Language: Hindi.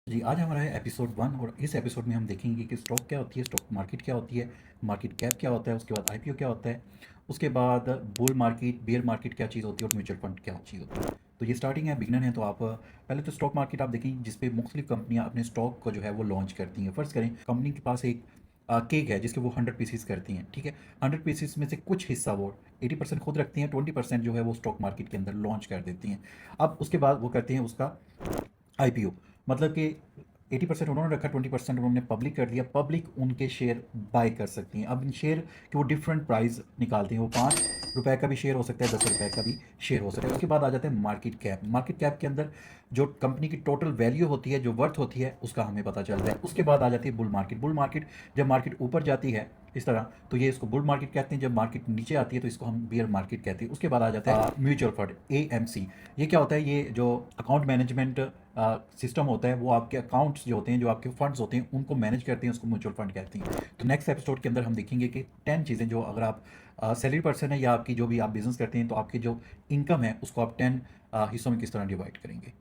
जी, आज हमारा है एपिसोड 1 और इस एपिसोड में हम देखेंगे कि स्टॉक क्या होती है, स्टॉक मार्केट क्या होती है, मार्केट कैप क्या होता है, उसके बाद आईपीओ क्या होता है, उसके बाद बुल मार्केट, बेयर मार्केट क्या चीज़ होती है और म्यूचुअल फंड क्या चीज़ होती है। तो ये स्टार्टिंग है, बिगिनर है, तो आप पहले तो स्टॉक मार्केट आप देखें जिस पे मुख्तलिफ कंपनियाँ अपने स्टॉक को जो है वो लॉन्च करती हैं। फ़र्ज़ करें कंपनी के पास एक केक है जिसके वो 100 पीसेस करती हैं, ठीक है। 100 पीसेस में से कुछ हिस्सा वो 80% खुद रखती हैं, 20% जो है वो स्टॉक मार्केट के अंदर लॉन्च कर देती हैं। अब उसके बाद वो करते हैं उसका आईपीओ, मतलब कि 80% उन्होंने रखा, 20% उन्होंने पब्लिक कर दिया। पब्लिक उनके शेयर बाय कर सकती हैं। अब इन शेयर के वो डिफरेंट प्राइस निकालते हैं। वो ₹5 का भी शेयर हो सकता है, ₹10 का भी शेयर हो सकता है। उसके बाद आ जाता है मार्केट कैप। मार्केट कैप के अंदर जो कंपनी की टोटल वैल्यू होती है, जो वर्थ होती है, उसका हमें पता चलता है। उसके बाद आ जाती है बुल मार्केट। बुल मार्केट जब मार्केट ऊपर जाती है इस तरह, तो ये इसको बुल मार्केट कहते हैं। जब मार्केट नीचे आती है तो इसको हम बियर मार्केट कहते हैं। उसके बाद आ जाता है म्यूचुअल फंड, एएमसी। ये क्या होता है? ये जो अकाउंट मैनेजमेंट सिस्टम होता है, वो आपके अकाउंट्स जो होते हैं, जो आपके फंड्स होते हैं, उनको मैनेज करते हैं, उसको म्यूचुअल फंड कहते हैं। तो नेक्स्ट एपिसोड के अंदर हम देखेंगे कि 10 चीज़ें जो, अगर आप सैलरी पर्सन है या आपकी जो भी आप बिजनेस करते हैं, तो आपकी जो इनकम है उसको आप 10 हिस्सों में किस तरह डिवाइड करेंगे।